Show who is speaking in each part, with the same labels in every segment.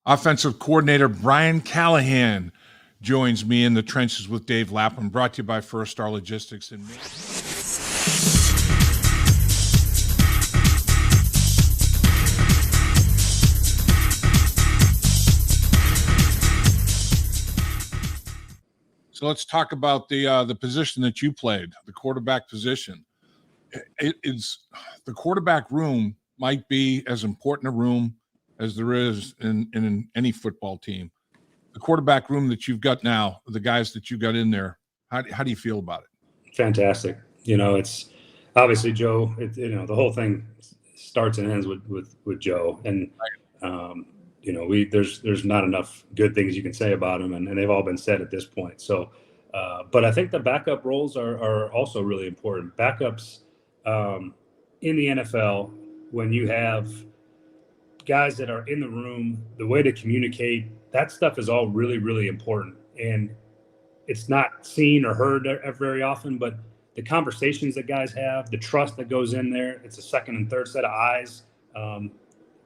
Speaker 1: Offensive coordinator Brian Callahan joins me in the trenches with Dave Lapham, brought to you by First Star Logistics. So let's talk about the position that you played, the quarterback position. The quarterback room might be as important a room as there is in any football team. The quarterback room that you've got now, the guys that you got in there, how do you feel about it?
Speaker 2: Fantastic. It's obviously Joe. The whole thing starts and ends with Joe, and there's not enough good things you can say about him, and they've all been said at this point. So, but I think the backup roles are also really important. Backups in the NFL, when you have guys that are in the room, the way to communicate, that stuff is all really, really important. And it's not seen or heard very often, but the conversations that guys have, the trust that goes in there, it's a second and third set of eyes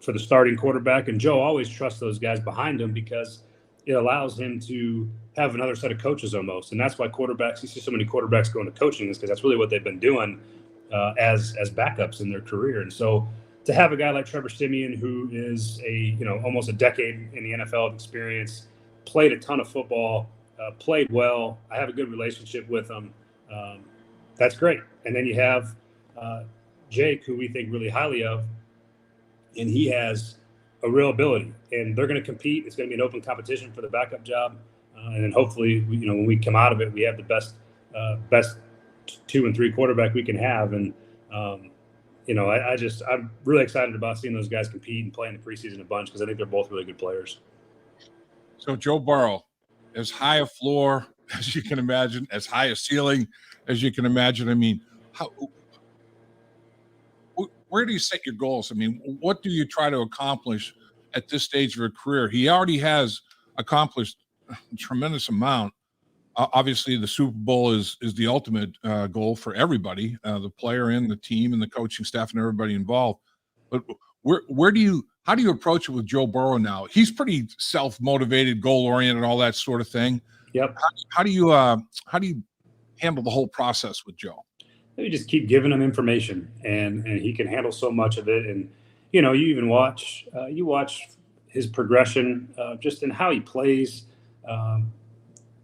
Speaker 2: for the starting quarterback. And Joe always trusts those guys behind him because it allows him to have another set of coaches almost. And that's why quarterbacks, you see so many quarterbacks going to coaching, is because that's really what they've been doing as backups in their career. And so to have a guy like Trevor Siemian, who is almost a decade in the NFL of experience, played a ton of football, played well, I have a good relationship with him. That's great. And then you have Jake, who we think really highly of, and he has a real ability. And they're going to compete. It's going to be an open competition for the backup job. And then hopefully, when we come out of it, we have the best 2 and 3 quarterback we can have. And I'm really excited about seeing those guys compete and play in the preseason a bunch because I think they're both really good players.
Speaker 1: So Joe Burrow, as high a floor as you can imagine, as high a ceiling as you can imagine. I mean, where do you set your goals? I mean, what do you try to accomplish at this stage of your career? He already has accomplished a tremendous amount. Obviously, the Super Bowl is the ultimate goal for everybody, the player and the team and the coaching staff and everybody involved. But how do you approach it with Joe Burrow now? He's pretty self-motivated, goal-oriented, all that sort of thing.
Speaker 2: Yep.
Speaker 1: How do you handle the whole process with Joe?
Speaker 2: You just keep giving him information, and he can handle so much of it. And you even watch his progression just in how he plays.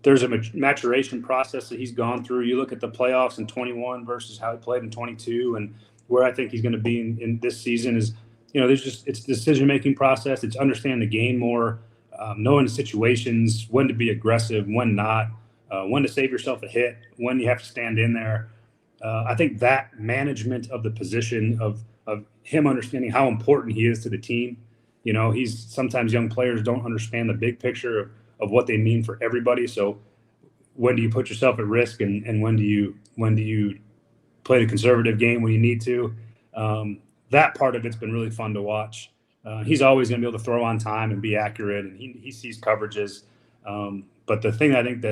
Speaker 2: There's a maturation process that he's gone through. You look at the playoffs in 21 versus how he played in 22, and where I think he's going to be in this season is, it's decision-making process. It's understanding the game more, knowing the situations, when to be aggressive, when not, when to save yourself a hit, when you have to stand in there. I think that management of the position of him understanding how important he is to the team. Sometimes young players don't understand the big picture of what they mean for everybody. So when do you put yourself at risk and when do you play the conservative game when you need to? That part of it's been really fun to watch. He's always going to be able to throw on time and be accurate, and he sees coverages. But the thing I think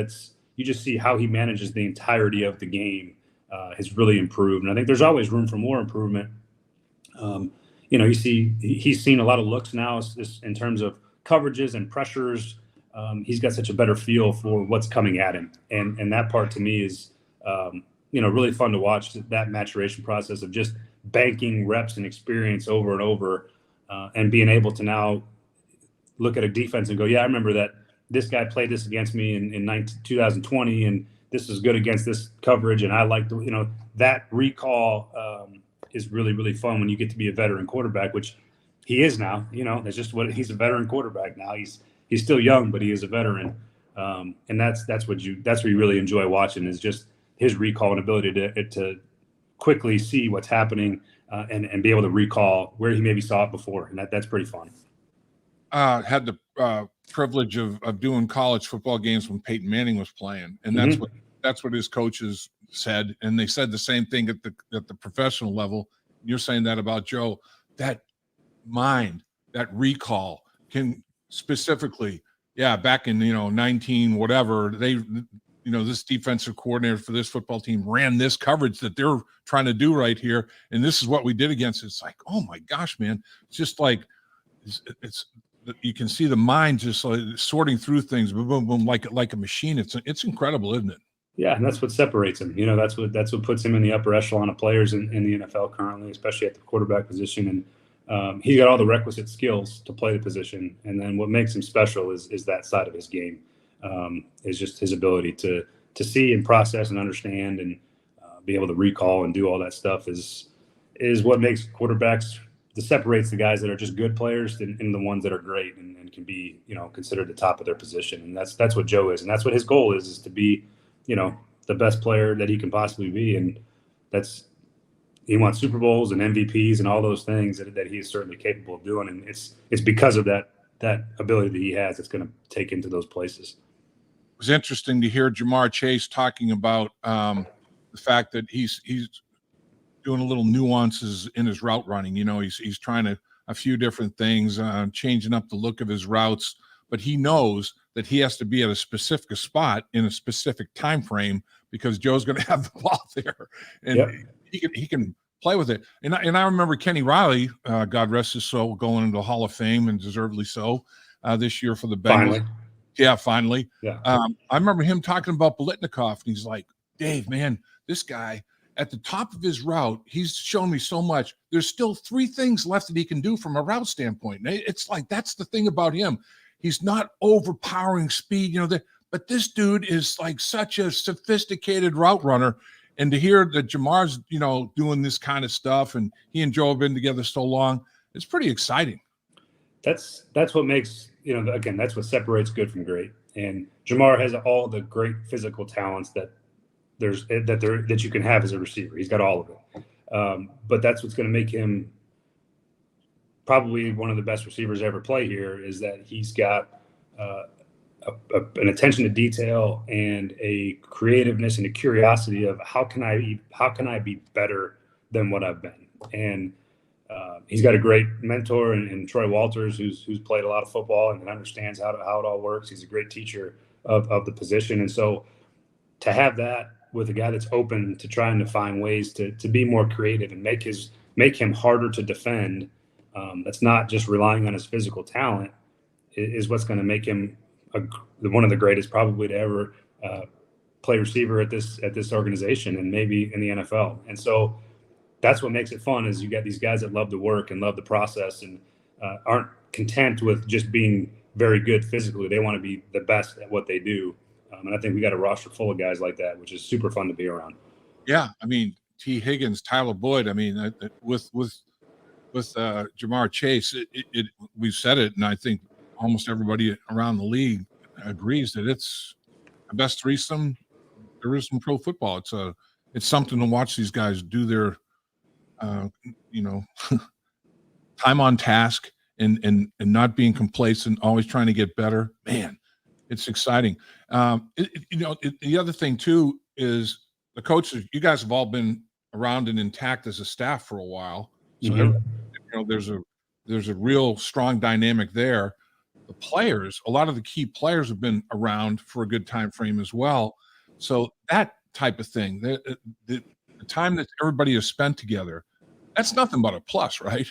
Speaker 2: you just see how he manages the entirety of the game has really improved. And I think there's always room for more improvement. He's seen a lot of looks now in terms of coverages and pressures. He's got such a better feel for what's coming at him. And that part to me is, really fun to watch, that maturation process of just banking reps and experience over and over, and being able to now look at a defense and go, yeah, I remember that this guy played this against me in 2020, and this is good against this coverage. And I like that recall is really, really fun when you get to be a veteran quarterback, which he is now. That's just he's a veteran quarterback now. He's still young, but he is a veteran. And that's what you really enjoy watching, is just his recall and ability to quickly see what's happening and be able to recall where he maybe saw it before. And that's pretty fun.
Speaker 1: Had the privilege of doing college football games when Peyton Manning was playing. And that's what his coaches said. And they said the same thing at the professional level. You're saying that about Joe. That mind, that recall can specifically, back in 19 whatever, this defensive coordinator for this football team ran this coverage that they're trying to do right here, and this is what we did against it. It's like, oh my gosh, man, it's just like it's you can see the mind just like sorting through things, boom, boom, boom, like a machine. It's incredible, isn't it?
Speaker 2: Yeah, and that's what separates him. That's what puts him in the upper echelon of players in the NFL currently, especially at the quarterback position. And he's got all the requisite skills to play the position. And then what makes him special is that side of his game, is just his ability to see and process and understand and be able to recall and do all that stuff is what makes quarterbacks that separates the guys that are just good players and the ones that are great and can be considered the top of their position. And that's what Joe is, and that's what his goal is to be the best player that he can possibly be. And he wants Super Bowls and MVPs and all those things that he is certainly capable of doing. And it's because of that ability that he has that's going to take him to those places.
Speaker 1: It was interesting to hear JaMarr Chase talking about the fact that he's doing a little nuances in his route running. He's trying a few different things, changing up the look of his routes, but he knows that he has to be at a specific spot in a specific time frame because Joe's going to have the ball there, and
Speaker 2: yep.
Speaker 1: he can play with it. And I remember Kenny Riley, God rest his soul, going into the Hall of Fame, and deservedly so, this year for the Bengals.
Speaker 2: Finally.
Speaker 1: Yeah, finally.
Speaker 2: Yeah.
Speaker 1: I remember him talking about Biletnikoff, and he's like, Dave, man, this guy at the top of his route, he's shown me so much. There's still 3 things left that he can do from a route standpoint. And it's like, that's the thing about him. He's not overpowering speed, but this dude is like such a sophisticated route runner. And to hear that JaMarr's, doing this kind of stuff, and he and Joe have been together so long, it's pretty exciting.
Speaker 2: That's what makes, again, that's what separates good from great. And JaMarr has all the great physical talents that you can have as a receiver. He's got all of it. But that's what's going to make him probably one of the best receivers ever play here, is that he's got an attention to detail and a creativeness and a curiosity of how can I be better than what I've been. And he's got a great mentor in Troy Walters, who's played a lot of football and understands how it all works. He's a great teacher of the position. And so to have that with a guy that's open to trying to find ways to be more creative and make him harder to defend, that's not just relying on his physical talent, is what's going to make him one of the greatest probably to ever play receiver at this organization and maybe in the NFL. And so that's what makes it fun, is you got these guys that love the work and love the process and aren't content with just being very good physically. They want to be the best at what they do. And I think we got a roster full of guys like that, which is super fun to be around.
Speaker 1: Yeah. I mean, T. Higgins, Tyler Boyd. I mean, with JaMarr Chase, we've said it, and I think almost everybody around the league agrees that it's the best threesome there is in pro football. It's something to watch these guys do their, time on task and not being complacent, always trying to get better. Man, it's exciting. The other thing too is the coaches. You guys have all been around and intact as a staff for a while, so there's a real strong dynamic there. The players, a lot of the key players have been around for a good time frame as well. So that type of thing, the time that everybody has spent together, that's nothing but a plus, right?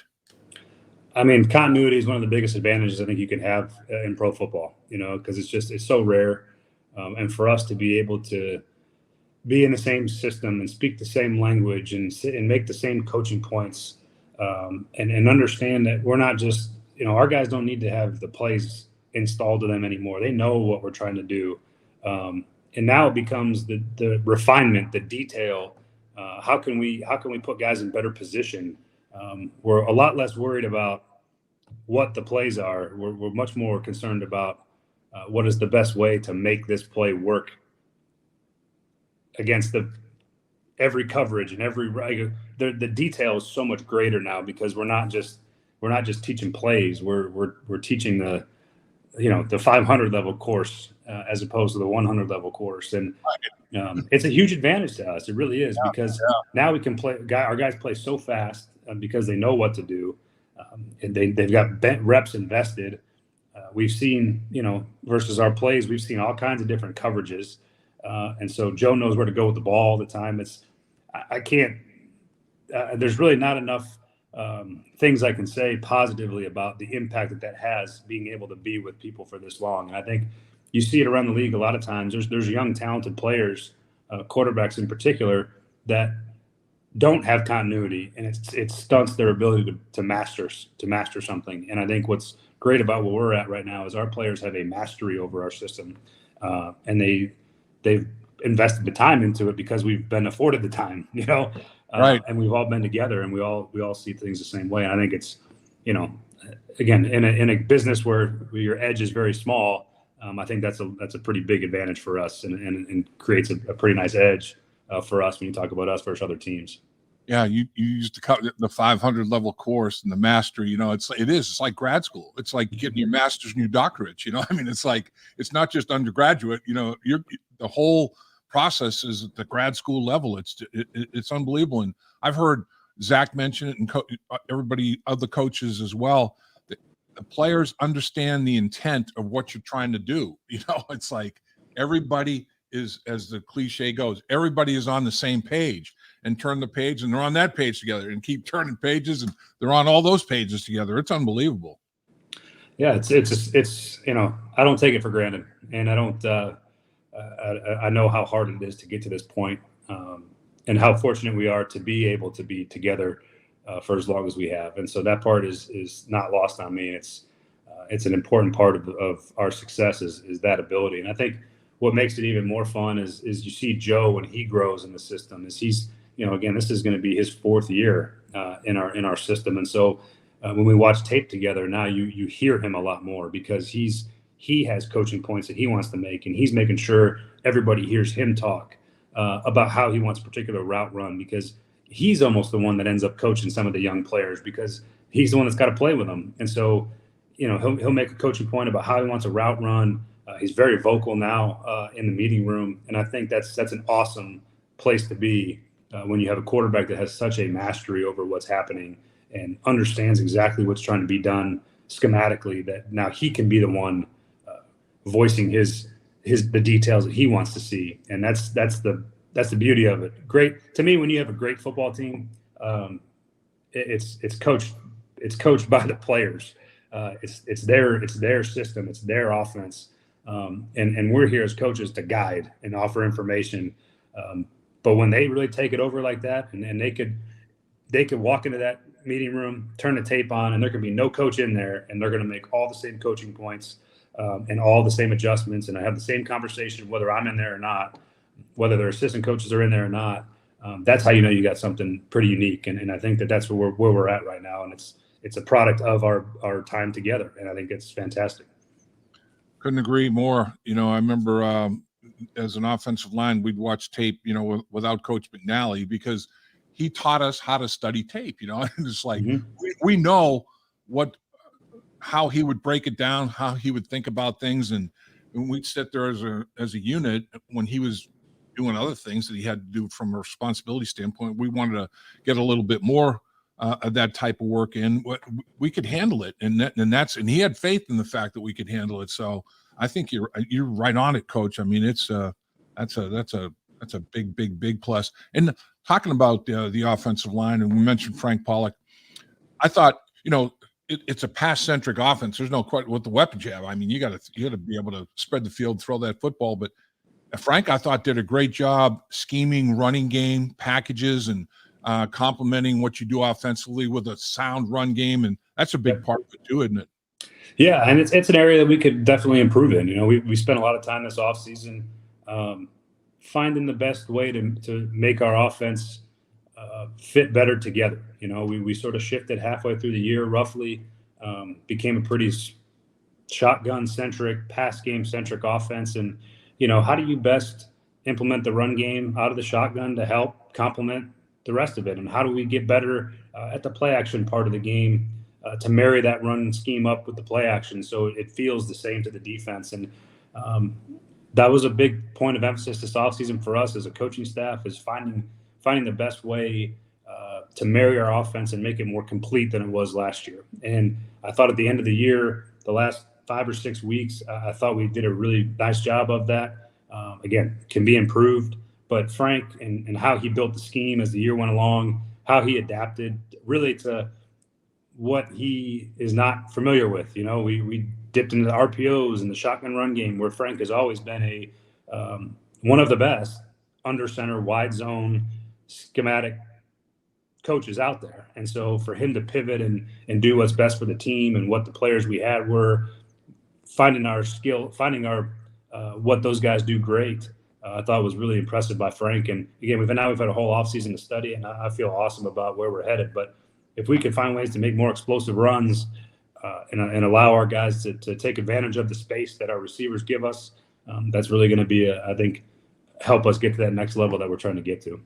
Speaker 2: I mean, continuity is one of the biggest advantages I think you can have in pro football, because it's so rare. And for us to be able to be in the same system and speak the same language and make the same coaching points, and understand that we're not just, our guys don't need to have the plays installed to them anymore. They know what we're trying to do. And now it becomes the refinement, the detail. How can we put guys in better position? We're a lot less worried about what the plays are. We're much more concerned about what is the best way to make this play work against every coverage and the detail is so much greater now, because we're not just teaching plays. We're teaching the 500 level course as opposed to the 100 level course. And it's a huge advantage to us. It really is, because now we can play. Our guys play so fast because they know what to do, and they've got reps invested. We've seen, versus our plays, we've seen all kinds of different coverages, and so Joe knows where to go with the ball all the time. I can't. There's really not enough things I can say positively about the impact that has, being able to be with people for this long. And I think you see it around the league a lot of times. There's young, talented players, quarterbacks in particular, that don't have continuity, and it stunts their ability to master something. And I think what's great about where we're at right now is our players have a mastery over our system, and they've invested the time into it because we've been afforded the time,
Speaker 1: Right.
Speaker 2: and we've all been together, and we all see things the same way. And I think it's, again, in a business where your edge is very small, I think that's a pretty big advantage for us, and creates a pretty nice edge for us when you talk about us versus other teams.
Speaker 1: Yeah, you used to cut the 500 level course and the master. It's like grad school. It's like getting your master's and your doctorate. I mean, it's not just undergraduate. The whole process is at the grad school level. It's unbelievable. And I've heard Zach mention it, and everybody, other coaches as well. The players understand the intent of what you're trying to do. It's like everybody is, as the cliche goes, everybody is on the same page, and turn the page, and they're on that page together, and keep turning pages, and they're on all those pages together. It's unbelievable.
Speaker 2: Yeah, it's I don't take it for granted, and I don't. I know how hard it is to get to this point, and how fortunate we are to be able to be together for as long as we have. And so that part is not lost on me. It's an important part of our success is that ability. And I think what makes it even more fun is you see Joe when he grows in the system. Is he's again, this is going to be his 4th year in our system, and so when we watch tape together now, you hear him a lot more because he has coaching points that he wants to make, and he's making sure everybody hears him talk about how he wants a particular route run, because he's almost the one that ends up coaching some of the young players because he's the one that's got to play with them. And so, he'll make a coaching point about how he wants a route run. He's very vocal now in the meeting room, and I think that's an awesome place to be when you have a quarterback that has such a mastery over what's happening and understands exactly what's trying to be done schematically, that now he can be the one voicing the details that he wants to see. And that's the beauty of it. Great to me when you have a great football team. It's coached by the players. It's their system. It's their offense. And we're here as coaches to guide and offer information. But when they really take it over like that, and they could walk into that meeting room, turn the tape on, and there could be no coach in there, and they're going to make all the same coaching points and all the same adjustments. And I have the same conversation whether I'm in there or not, whether their assistant coaches are in there or not. That's how you got something pretty unique. And I think that's where we're at right now. And it's a product of our time together. And I think it's fantastic.
Speaker 1: Couldn't agree more. I remember as an offensive line, we'd watch tape, without Coach McNally, because he taught us how to study tape, and it's like, we know how he would break it down, how he would think about things. And we'd sit there as a unit when he was doing other things that he had to do from a responsibility standpoint. We wanted to get a little bit more of that type of work in. We could handle it, and he had faith in the fact that we could handle it. So I think you're right on it, Coach. I mean, that's a big plus. And talking about the offensive line, and we mentioned Frank Pollock, I thought it's a pass-centric offense. There's no question with the weapons you have. I mean, you got to be able to spread the field, throw that football. But Frank, I thought, did a great job scheming running game packages and complementing what you do offensively with a sound run game, and that's a big part of it too, isn't it?
Speaker 2: Yeah, and it's an area that we could definitely improve in. We spent a lot of time this offseason finding the best way to make our offense fit better together. We sort of shifted halfway through the year, roughly, became a pretty shotgun-centric, pass game-centric offense. And, how do you best implement the run game out of the shotgun to help complement the rest of it? And how do we get better at the play action part of the game to marry that run scheme up with the play action so it feels the same to the defense? And that was a big point of emphasis this offseason for us as a coaching staff, is finding the best way to marry our offense and make it more complete than it was last year. And I thought at the end of the year, the last 5 or 6 weeks, I thought we did a really nice job of that. Again, can be improved, but Frank and how he built the scheme as the year went along, how he adapted really to what he is not familiar with. You know, we dipped into the RPOs and the shotgun run game, where Frank has always been one of the best under center, wide zone, schematic coaches out there. And so for him to pivot and do what's best for the team and what the players we had were, finding our what those guys do great, I thought was really impressive by Frank. And again, we've had a whole offseason to study, and I feel awesome about where we're headed. But if we can find ways to make more explosive runs and allow our guys to take advantage of the space that our receivers give us, that's really going to be, I think, help us get to that next level that we're trying to get to.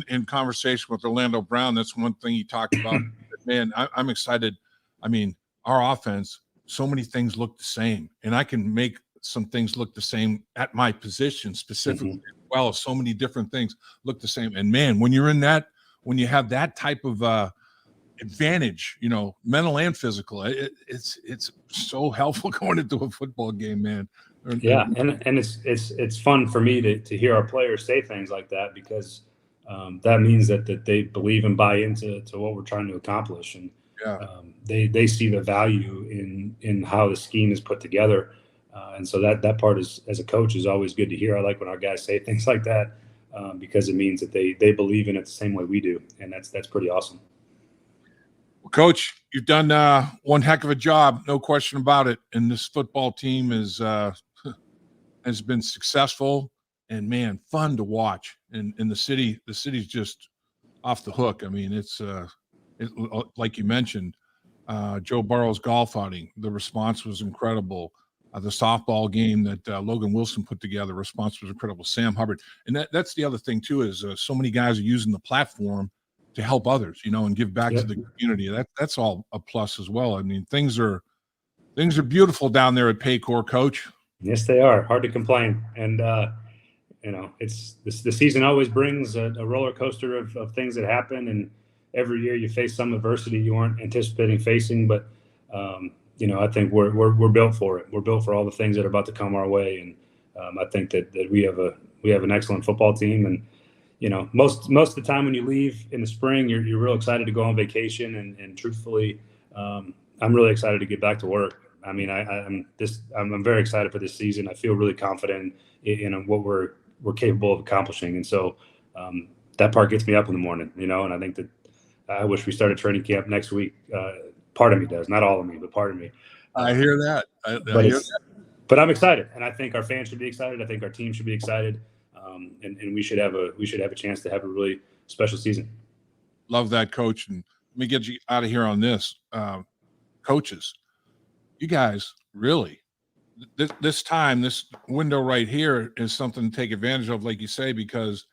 Speaker 1: In conversation with Orlando Brown, that's one thing he talked about. Man, I'm excited. I mean, our offense, so many things look the same, and I can make some things look the same at my position specifically. Well, so many different things look the same. And man, when you're in that, when you have that type of advantage, you know, mental and physical, it's so helpful going into a football game, man.
Speaker 2: Yeah, and it's fun for me to hear our players say things like that, because that means that they believe and buy into what we're trying to accomplish, and they see the value in how the scheme is put together, and so that part is, as a coach, is always good to hear. I like when our guys say things like that, because it means that they believe in it the same way we do, and that's pretty awesome.
Speaker 1: Well, Coach, you've done one heck of a job, no question about it, and this football team has been successful. And man, fun to watch. And the city's just off the hook. I mean, it's like you mentioned, Joe Burrow's golf outing. The response was incredible. The softball game that Logan Wilson put together, response was incredible. Sam Hubbard, and that's the other thing too, is so many guys are using the platform to help others, you know, and give back to the community. That's all a plus as well. I mean, things are beautiful down there at Paycor, Coach.
Speaker 2: Yes, they are. Hard to complain, and you know, the season always brings a roller coaster of things that happen, and every year you face some adversity you weren't anticipating facing. But you know, I think we're built for it. We're built for all the things that are about to come our way, and I think that we have an excellent football team. And you know, most of the time when you leave in the spring, you're real excited to go on vacation, and truthfully, I'm really excited to get back to work. I mean, I'm very excited for this season. I feel really confident in what we're capable of accomplishing, and so that part gets me up in the morning, you know. And I think that I wish we started training camp next week. Part of me does, not all of me, but part of me.
Speaker 1: I hear that.
Speaker 2: But I'm excited, and I think our fans should be excited. I think our team should be excited, and we should have a chance to have a really special season.
Speaker 1: Love that, Coach. And let me get you out of here on this, coaches. You guys really. This window right here is something to take advantage of, like you say, because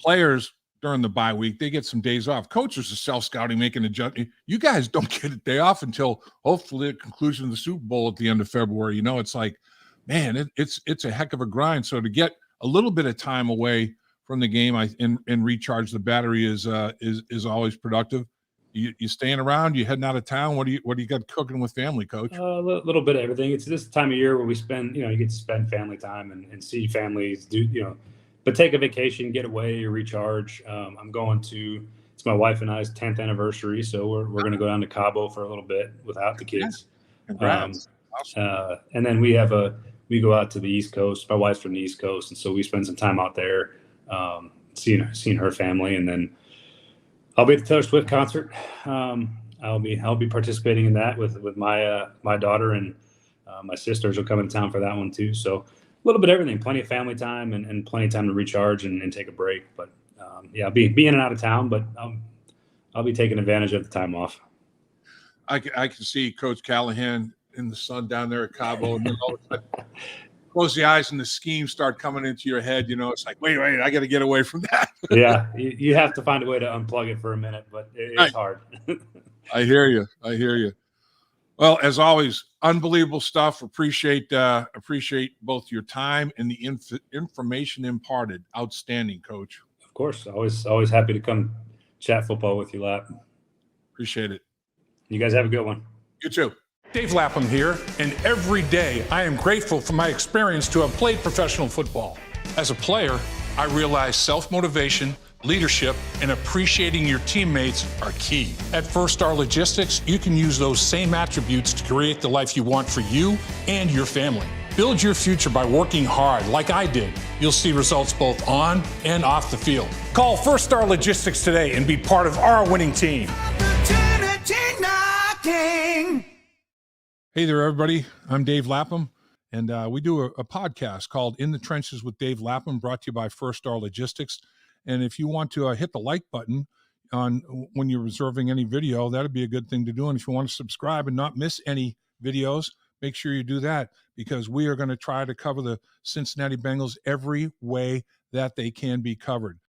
Speaker 1: players during the bye week, they get some days off. Coaches are self-scouting, making adjustments. You guys don't get a day off until hopefully the conclusion of the Super Bowl at the end of February. You know, it's like, man, it's a heck of a grind. So to get a little bit of time away from the game and recharge the battery is always productive. You staying around? You heading out of town? What do you got cooking with family, Coach?
Speaker 2: A little bit of everything. It's this time of year where we spend, you know, you get to spend family time and see families, do, you know, but take a vacation, get away, recharge. I'm going to, it's my wife and I's 10th anniversary, so we're going to go down to Cabo for a little bit without the kids.
Speaker 1: Congrats. Awesome.
Speaker 2: And then we go out to the East Coast. My wife's from the East Coast, and so we spend some time out there, seeing her family, and then I'll be at the Taylor Swift concert. I'll be participating in that with my daughter, and my sisters will come into town for that one too. So a little bit of everything, plenty of family time and plenty of time to recharge and take a break. But yeah, I'll be in and out of town, but I'll be taking advantage of the time off.
Speaker 1: I can see Coach Callahan in the sun down there at Cabo, and then all of a sudden, close the eyes and the schemes start coming into your head. You know, it's like, wait, I got to get away from that.
Speaker 2: Yeah, you have to find a way to unplug it for a minute, but it's hard.
Speaker 1: I hear you. Well, as always, unbelievable stuff. Appreciate both your time and the information imparted. Outstanding, Coach.
Speaker 2: Of course, always happy to come chat football with you, Lap.
Speaker 1: Appreciate it.
Speaker 2: You guys have a good one.
Speaker 1: You too.
Speaker 3: Dave Lapham here, and every day I am grateful for my experience to have played professional football. As a player, I realized self-motivation, leadership, and appreciating your teammates are key. At First Star Logistics, you can use those same attributes to create the life you want for you and your family. Build your future by working hard like I did. You'll see results both on and off the field. Call First Star Logistics today and be part of our winning team.
Speaker 1: Hey there, everybody. I'm Dave Lapham, and we do a podcast called In the Trenches with Dave Lapham, brought to you by First Star Logistics. And if you want to hit the like button on when you're reserving any video, that'd be a good thing to do. And if you want to subscribe and not miss any videos, make sure you do that, because we are going to try to cover the Cincinnati Bengals every way that they can be covered.